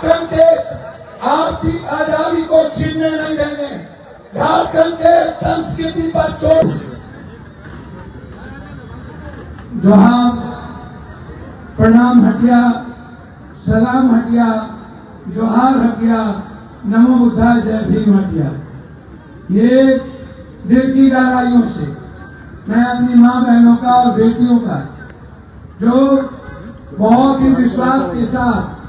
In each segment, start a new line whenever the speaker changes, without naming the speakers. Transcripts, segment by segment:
झारखंड के आर्थिक आजादी को छीनने नहीं देंगे, झारखंड के संस्कृति पर चोट।
जोहार, प्रणाम हटिया, सलाम हटिया, जोहार हटिया, नमो बुद्धाय, जय भीम हटिया। ये दिल की गहराइयों से मैं अपनी माँ बहनों का और बेटियों का, जो बहुत ही विश्वास के साथ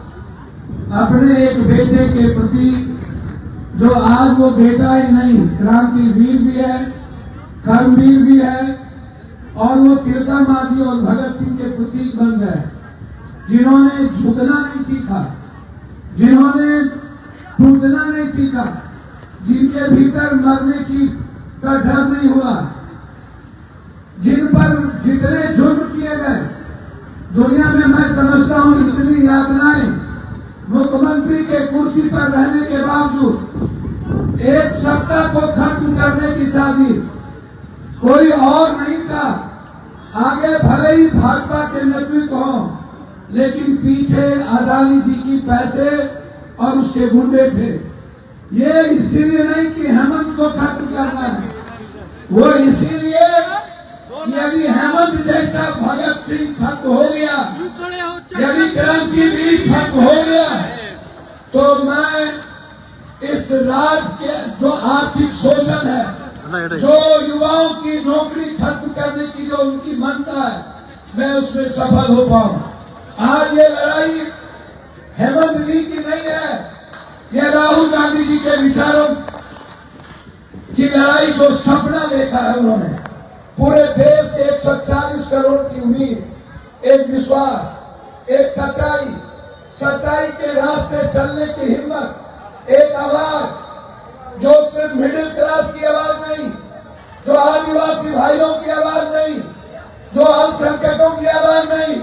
अपने एक बेटे के प्रति, जो आज वो बेटा ही नहीं, क्रांतिवीर भी है, कर्मवीर भी है, और वो तिलका मांझी और भगत सिंह के प्रतीक बन गए, जिन्होंने झुकना नहीं सीखा, जिन्होंने टूटना नहीं सीखा, जिनके भीतर मरने की का डर नहीं हुआ, जिन पर जितने जुर्म किए गए दुनिया में, मैं समझता हूं इतनी यातनाएं मुख्यमंत्री के कुर्सी पर रहने के बावजूद एक सत्ता को खत्म करने की साजिश कोई और नहीं था। आगे भले ही भाजपा के नेतृत्व हो, लेकिन पीछे अदानी जी की पैसे और उसके गुंडे थे। ये इसीलिए नहीं कि हेमंत को खत्म करना है, वो इसीलिए यदि हेमंत जैसा भगत सिंह खत्म हो गया, यदि क्रांतिवीर खत्म हो गया, तो मैं इस राज्य के जो आर्थिक शोषण है, जो युवाओं की नौकरी खत्म करने की जो उनकी मंशा है, मैं उसमें सफल हो पाऊं। आज ये लड़ाई हेमंत जी की नहीं है, ये राहुल गांधी जी के विचारों की लड़ाई, जो सपना देखा है उन्होंने, पूरे देश से 140 करोड़ की उम्मीद, एक विश्वास, एक सच्चाई, सच्चाई के रास्ते चलने की हिम्मत, एक आवाज जो सिर्फ मिडिल क्लास की आवाज नहीं, जो आदिवासी भाइयों की आवाज नहीं, जो अल्पसंख्यकों की आवाज नहीं,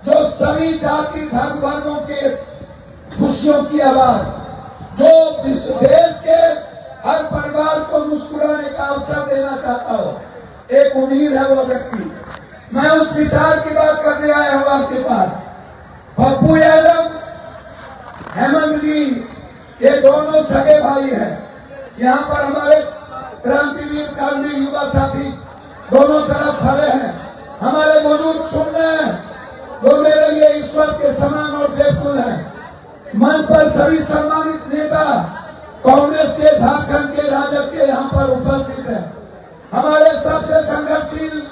जो सभी जाति धर्म वर्गों के खुशियों की आवाज, जो इस देश के हर परिवार को मुस्कुराने का अवसर देना चाहता हो, एक उम्मीद है वो व्यक्ति। मैं उस विचार की बात करने आया हूं आपके पास। पप्पू यादव, हेमंत जी, ये दोनों सगे भाई हैं। यहाँ पर हमारे क्रांतिवीर कर्मवीर युवा साथी दोनों तरफ खड़े हैं, हमारे बुजुर्ग सुन रहे हैं, जो मेरे लिए ईश्वर के समान और देवतुल हैं। मंच पर सभी सम्मानित नेता कांग्रेस के, झारखंड के, राजद के यहाँ पर उपस्थित हैं। हमारे सबसे संघर्षशील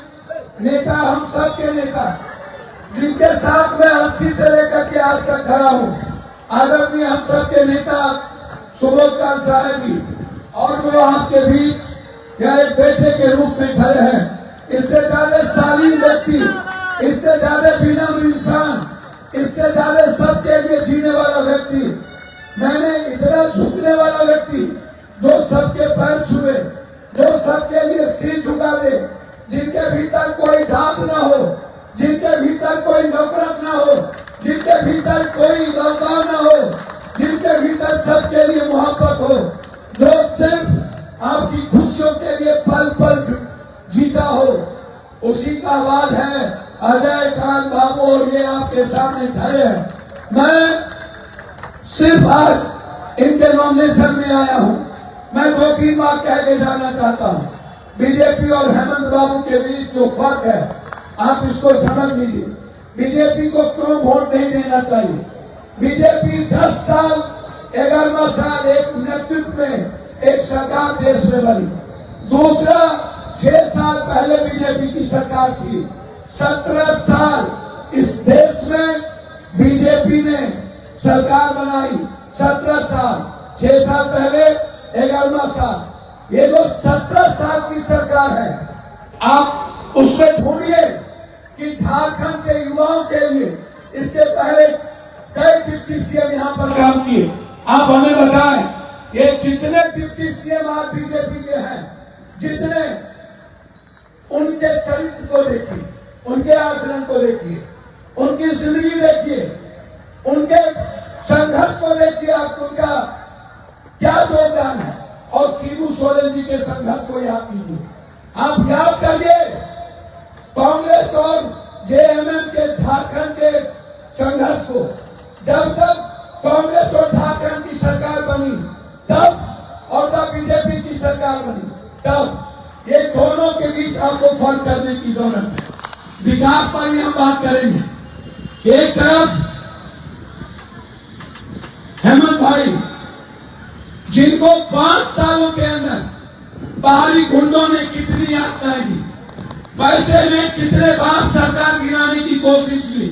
नेता, हम सब के नेता, जिनके साथ मैं 80 से लेकर के आज तक खड़ा हूँ, आदरणीय हम सब के नेता सुबोध कांत साहब जी, और जो आपके बीच या एक बेटे के रूप में खड़े हैं, इससे ज्यादा शालीन व्यक्ति, इससे ज्यादा विनम्र इंसान, इससे ज्यादा सबके लिए जीने वाला व्यक्ति, मैंने इतना झुकने वाला व्यक्ति, जो सबके पैर छुए, जो सबके लिए सिर झुका दे, जिनके भीतर कोई जात ना हो, जिनके भीतर कोई नफरत ना हो, जिनके भीतर कोई लौकाव ना हो, जिनके भीतर सबके लिए मोहब्बत हो, जो सिर्फ आपकी खुशियों के लिए पल पल जीता हो, उसी का आवाज है अजय कांत बाबू, और ये आपके सामने खड़े हैं। मैं सिर्फ आज इनके नॉमिनेशन में आया हूं। मैं 2-3 बार कह के जाना चाहता हूं। बीजेपी और हेमंत बाबू के बीच जो फर्क है, आप इसको समझ लीजिए। बीजेपी को क्यों वोट नहीं देना चाहिए? बीजेपी 10 साल 11वां साल एक नेतृत्व में एक सरकार देश में बनी। दूसरा 6 साल पहले बीजेपी की सरकार थी। 17 साल इस देश में बीजेपी ने सरकार बनाई। 17 साल, 6 साल पहले 11वां साल, ये जो 17 साल की सरकार है, आप उससे ढूंढिए कि झारखंड के युवाओं के लिए इसके पहले कई डिप्टी सीएम यहाँ पर काम किए। आप हमें बताएं, ये जितने डिप्टी सीएम आज बीजेपी के हैं, जितने, उनके चरित्र को देखिए, उनके आचरण को देखिए, उनकी जिंदगी देखिए, उनके संघर्ष को देखिए, आप उनका क्या योगदान है। और शिबू सोरेन जी के संघर्ष को याद कीजिए। आप याद करिए कांग्रेस और जेएमएम के झारखंड के संघर्ष को। जब जब कांग्रेस
सरकार बनी तब और जब बीजेपी की सरकार बनी तब, ये दोनों के बीच आपको फर्क करने की जरूरत है। विकास पर ही हम बात करेंगे। एक तरफ हेमंत भाई, जिनको 5 सालों के अंदर बाहरी गुंडों ने कितनी यातनाएं दी, पैसे में कितने बार सरकार गिराने की कोशिश की,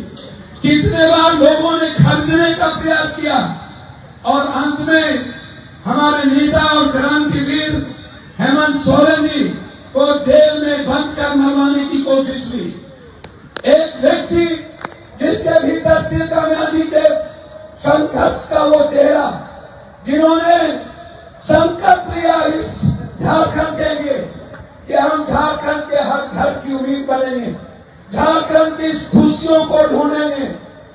कितने बार लोगों ने खरीदने का प्रयास किया और अंत में हमारे नेता और क्रांतिवीर हेमंत सोरेन जी को जेल में बंद कर मरवाने की कोशिश की। एक व्यक्ति जिसके भीतर तिलका गांधी के संघर्ष का वो चेहरा, जिन्होंने संकल्प लिया इस झारखंड के लिए कि हम झारखंड के हर घर की उम्मीद बनेंगे, झारखंड की खुशियों को ढूंढेंगे,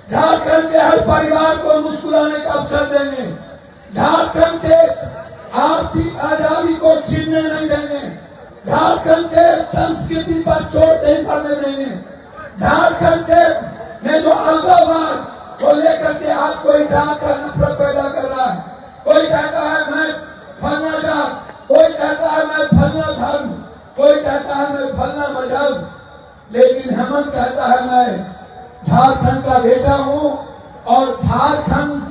झारखंड के हर परिवार को मुस्कुराने का अवसर देंगे, झारखंड के आर्थिक आजादी को छीनने नहीं देंगे, झारखंड के संस्कृति पर चोट नहीं पड़ने देंगे, झारखंड के में जो अलगाववाद को लेकर के आज कोई जाकर नफरत पैदा कर रहा है। कोई कहता है मैं फलना जात, कोई कहता है मैं फलना धर्म, कोई कहता है मैं फलना मजहब, लेकिन हेमंत कहता है मैं झारखंड का बेटा हूं और झारखंड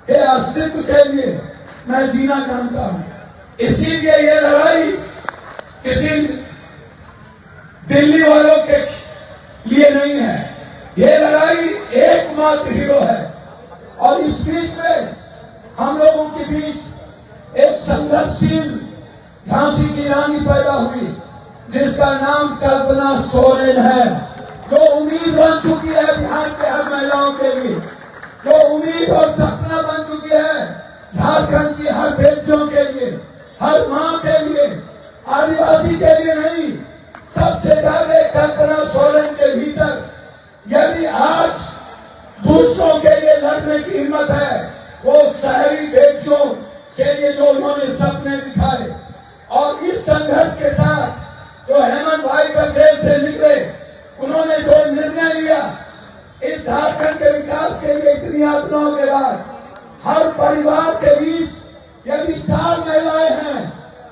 के अस्तित्व के लिए मैं जीना चाहता हूं। इसीलिए ये लड़ाई किसी दिल्ली वालों के लिए नहीं है, ये लड़ाई एकमात्र हीरो है। और इस बीच में हम लोगों के बीच एक संघर्षशील झांसी की रानी पैदा हुई जिसका नाम कल्पना सोरेन है, जो उम्मीद बन चुकी है बिहार के हर महिलाओं के लिए, जो उम्मीद और सपना बन चुकी है झारखंड की हर बेटियों के लिए, हर मां के लिए, आदिवासी के लिए नहीं, सबसे ज्यादा कल्पना सोरेन के भीतर यदि आज दूसरों के लिए लड़ने की हिम्मत है, वो शहरी बेटियों के लिए जो उन्होंने सपने दिखाए। और इस संघर्ष के साथ जो हेमंत भाई जब जेल से निकले, उन्होंने जो निर्णय लिया इस झारखंड के विकास के लिए, इतनी यातनाओं के बाद हर परिवार के बीच यदि 4 महिलाएं हैं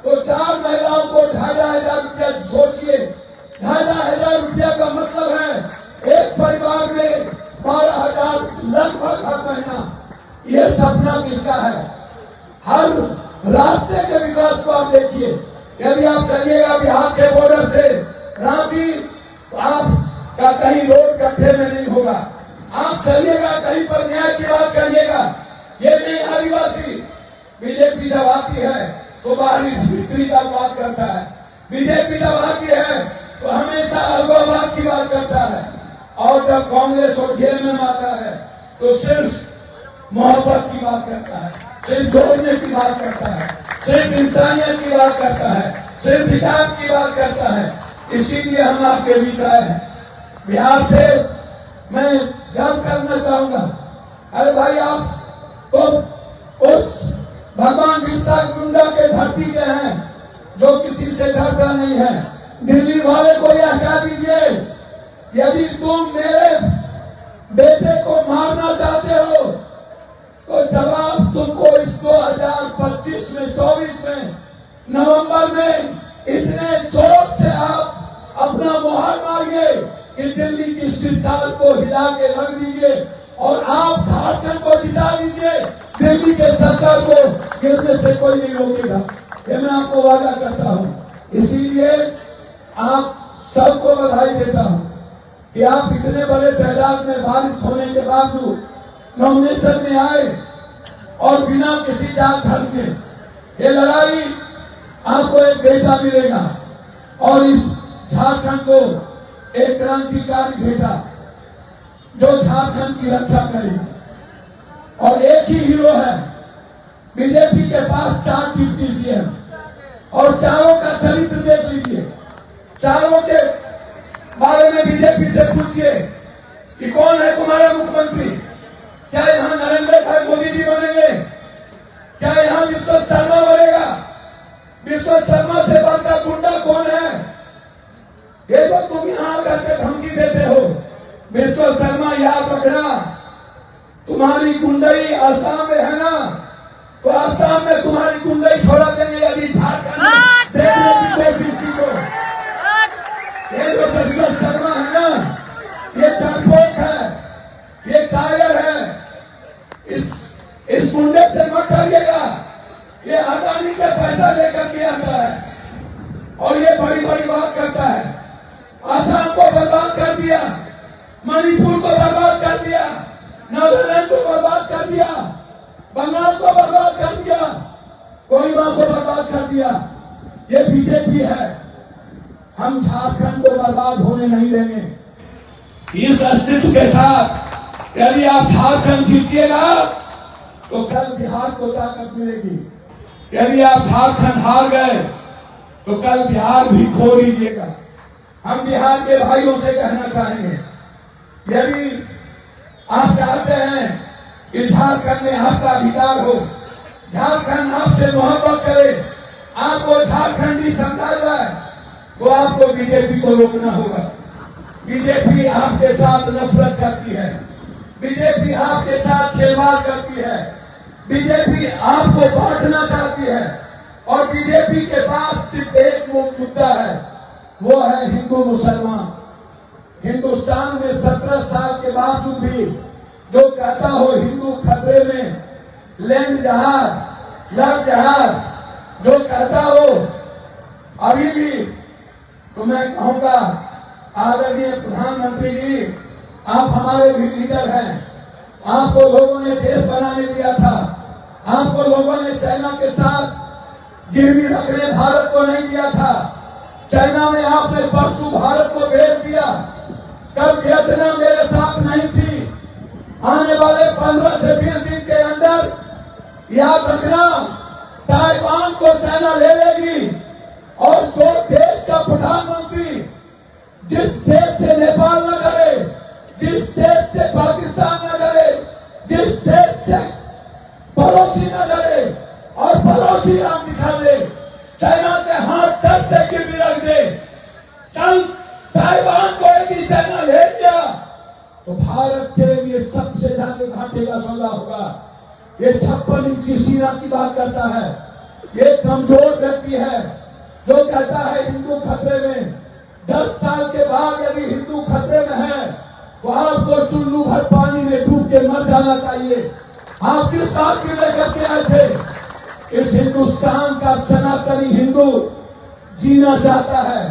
तो 4 महिलाओं को 2,500 रुपया, सोचिए 2,500 रुपया का मतलब है एक परिवार में 12,000 लगभग हर महीना। ये सपना किसका है? हर रास्ते के विकास को आप देखिए, यदि आप चलिएगा बिहार के बॉर्डर से रांची तो आपका कहीं रोड गड्ढे में नहीं होगा, आप चलिएगा कहीं पर न्याय की बात करिएगा, ये नहीं आदिवासी। बीजेपी जब आती है तो बाहरी भीतरी का बात करता है, बीजेपी जब आती है तो हमेशा अलगाववाद की बात करता है, और जब कांग्रेस और जेल में आता है तो सिर्फ मोहब्बत की बात करता है, सिर्फ जोड़ने की बात करता है, सिर्फ इंसानियत की बात करता है, सिर्फ विकास की बात करता है। इसीलिए हम आपके बीच आए हैं। बिहार से मैं गर्व करना चाहूंगा, अरे भाई आप तो उस भगवान बिरसा मुंडा के धरती के हैं जो किसी से डरता नहीं है। दिल्ली वाले को यह कह दीजिए, यदि तुम मेरे बेटे को मारना चाहते हो तो जवाब तुमको इस 2025 में 24 में नवंबर में इतने जोर से आप अपना मुहर मारिए कि दिल्ली की सरकार को हिला के रख दीजिए और आप झारखंड को जिता दीजिए। दिल्ली के सरकार को गिरने से कोई नहीं रोकेगा, ये मैं आपको वादा करता हूं। इसीलिए आप सबको बधाई देता हूं कि आप इतने बड़े तादाद में बारिश होने के बावजूद नॉमिनेशन में आए और बिना किसी जात धर्म के। ये लड़ाई आपको एक बेटा मिलेगा और इस झारखंड को एक क्रांतिकारी बेटा जो झारखंड की रक्षा करेगा। और एक ही हीरो है, बीजेपी के पास 4 डिप्टी सीएम और चारों का चरित्र देख लीजिए, चारों के बारे में बीजेपी से पूछिए कि कौन है तुम्हारा मुख्यमंत्री। क्या यहाँ नरेंद्र भाई मोदी जी बनेंगे? क्या यहाँ विश्व शर्मा बनेगा? विश्व शर्मा से बढ़कर गुंडा कौन है? ये तो तुम यहाँ आकर के धमकी देते हो। विश्व शर्मा याद रखना, तुम्हारी गुंडई आसाम में है ना, इस मुंडे से मत करिएगा। ये अदानी का पैसा लेकर के आता है और ये बड़ी बड़ी बात करता है। आसाम को बर्बाद कर दिया, मणिपुर को बर्बाद कर दिया, नागालैंड को बर्बाद कर दिया, बंगाल को बर्बाद कर दिया, कोहिमा को बर्बाद कर दिया। ये बीजेपी है। हम झारखंड को बर्बाद होने नहीं देंगे। इस अस्तित्व के साथ यदि आप झारखंड जीतिएगा तो कल बिहार को ताकत मिलेगी। यदि आप झारखंड हार गए तो कल बिहार भी खो लीजिएगा। हम बिहार के भाइयों से कहना चाहेंगे, यदि आप चाहते हैं कि झारखंड में आपका अधिकार हो, झारखंड आपसे मोहब्बत करे, आपको झारखंडी समझा जाए, तो आपको बीजेपी को रोकना होगा। बीजेपी आपके साथ नफरत करती है, बीजेपी आपके साथ खिलवाड़ करती है, बीजेपी आपको बांटना चाहती है और बीजेपी के पास सिर्फ एक मुद्दा है, वो है हिंदू मुसलमान। हिंदुस्तान में 17 साल के बावजूद भी जो कहता हो हिंदू खतरे में, लैंड जहाज, लव जहाज, जो कहता हो अभी भी, तो मैं कहूंगा आदरणीय प्रधानमंत्री जी, आप हमारे भी लीडर हैं। आपको लोगों ने देश बनाने दिया था, आपको लोगों ने चाइना के साथ गिरवी रखने भारत को नहीं दिया था। चाइना में आपने परसों भारत को भेज दिया, कल वियतनाम मेरे साथ नहीं थी। आने वाले 15 से 20 दिन के अंदर याद रखना, ताइवान को चाइना ले लेगी। और जो देश का प्रधानमंत्री जिस देश से नेपाल न करे, जिस देश से पाकिस्तान न करे, जिस देश से पड़ोसी न करे और पड़ोसी नाम दिखा दे, चाइना के हाथ 10 से गिरवी रख दे, कल ताइवान को यदि चाइना ले दिया तो भारत के लिए सबसे ज्यादा घाटे का सौदा होगा। ये 56 इंची सीना की बात करता है, ये कमजोर व्यक्ति है जो कहता है हिंदू खतरे में। 10 साल के बाद यदि हिंदू खतरे में है तो आपको चुल्लू भर पानी में डूब के मर जाना चाहिए। आप किस बात के लिए करके आए थे? इस हिंदुस्तान का सनातनी हिंदू जीना चाहता है,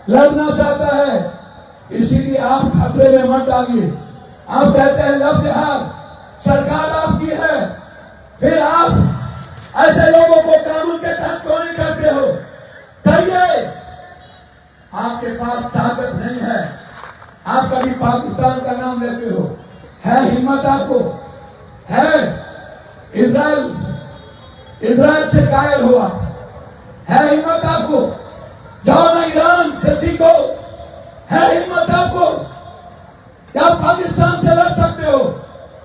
लड़ना चाहता है, इसीलिए आप खतरे में मत डालिए। आप कहते हैं लव जिहाद, सरकार आपकी है, फिर आप ऐसे लोगों को कानून के तहत क्यों नहीं करते हो? कहिए, आपके पास ताकत नहीं है। आप कभी पाकिस्तान का नाम लेते हो, है हिम्मत आपको? है इजराइल से कायल हुआ, है हिम्मत आपको? जाओ ना ईरान से सीखो, है हिम्मत आपको? क्या पाकिस्तान से लड़ सकते हो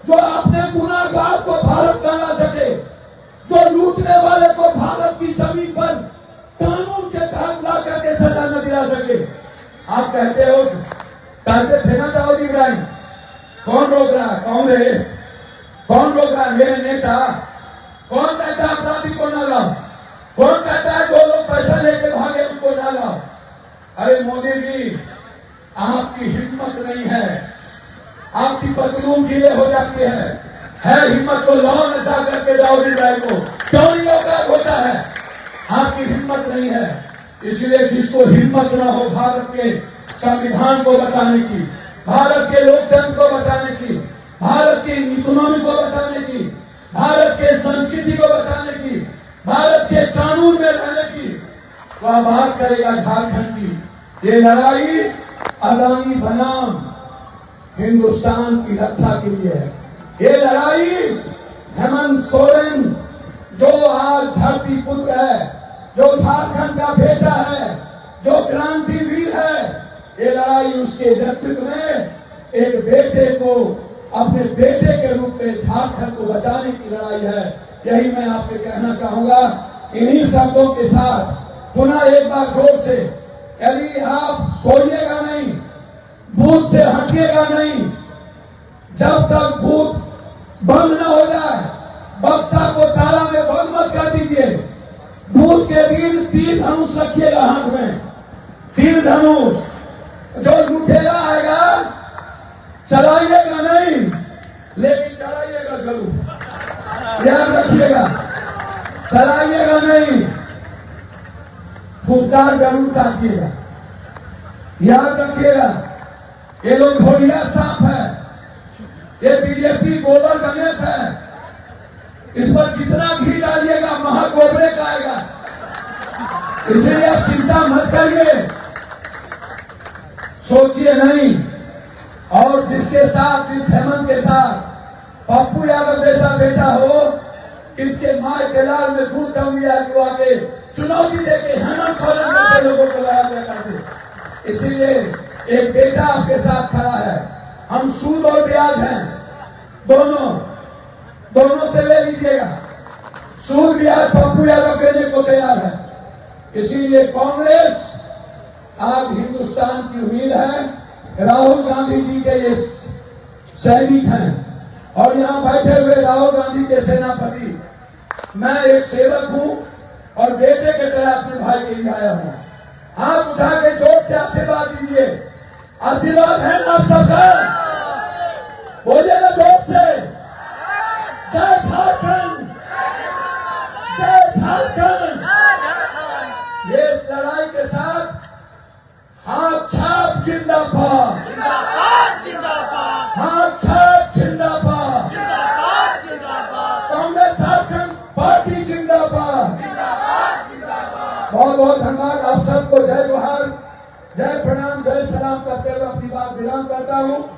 जो अपने गुनाहगार को भारत में ला सके, जो लूटने वाले को भारत की जमीन पर कानून के तहत ला करके सजा न दिला सके? आप कहते हो, कहते थे ना दाऊद इब्राहिम, कौन रोक रहा है? कांग्रेस। कौन रोक रहा है? मेरे नेता। कौन कहता है अपराधी को ना लाओ? कौन कहता है जो लोग पैसा लेके भागे उसको ना लाओ? अरे मोदी जी, आपकी हिम्मत नहीं है, आपकी पतलून गीले हो जाती है हिम्मत तो लाओ न जा करके दाऊद इब्राहिम को। क्यों नहीं औकात होता है? आपकी हिम्मत नहीं है। इसलिए जिसको हिम्मत ना हो भारत के संविधान को बचाने की, भारत के लोकतंत्र को बचाने की, भारत की इकोनॉमी को बचाने की, भारत के संस्कृति को बचाने की, भारत के कानून में रहने की, वह बात करेगा झारखंड की। ये लड़ाई अदानी बनाम हिंदुस्तान की रक्षा के लिए है। ये लड़ाई हेमंत सोरेन जो आज धरती पुत्र है, जो झारखंड का बेटा है, जो क्रांतिवीर है, ये लड़ाई उसके नेतृत्व में एक बेटे को अपने बेटे के रूप में झारखंड को बचाने की लड़ाई है। यही मैं आपसे कहना चाहूंगा। इन्हीं शब्दों के साथ पुनः एक बार जोर से, यदि आप सोइएगा नहीं, बूथ से हटिएगा नहीं, जब तक बूथ बंद न हो जाए, बक्सा को ताला में बंद मत कर दीजिए। बूथ के दिन तीर धनुष रखिएगा हाथ में, तीर धनुष। जो लुटेरा आएगा चलाइएगा नहीं, लेकिन चलाइएगा जरूर। याद रखिएगा, चलाइएगा नहीं, फुटकार जरूर काटिएगा। याद रखिएगा, ये लोग घोड़िया सांप है, ये बीजेपी गोबर गणेश है। इस पर जितना घी डालिएगा महागोबरे का आएगा, इसलिए आप चिंता मत करिए, सोचिए नहीं। और जिसके साथ, जिस हेमंत के साथ पप्पू यादव जैसा बेटा हो, किसके माए के लाल में दूध दम लिया कि वो आके चुनौती देके हेमंत सोरेन जैसे लोगों को लाया करते। इसीलिए एक बेटा आपके साथ खड़ा है। हम सूद और ब्याज हैं, दोनों से ले लीजिएगा। सूद ब्याज पप्पू यादव देने को तैयार है। इसीलिए कांग्रेस आज हिंदुस्तान की उम्मीद है। राहुल गांधी जी के ये सैनिक हैं और यहाँ बैठे हुए राहुल गांधी के सेनापति, मैं एक सेवक हूं और बेटे के तरह अपने भाई के लिए आया हूं। हाथ उठा के जोर से आशीर्वाद दीजिए। आशीर्वाद है ना आप सबका? बोलिए ना जोर से, जय झारखंड, जय झारखंड। ये लड़ाई के साथ हाथ छाप जिंदाबाद, हाथ छाप जिंदाबाद, कांग्रेस झारखंड पार्टी जिंदाबाद। बहुत बहुत धन्यवाद आप सबको। जय जोहार, जय प्रणाम, जय सलाम करते हुए अपनी बात विराम करता हूँ।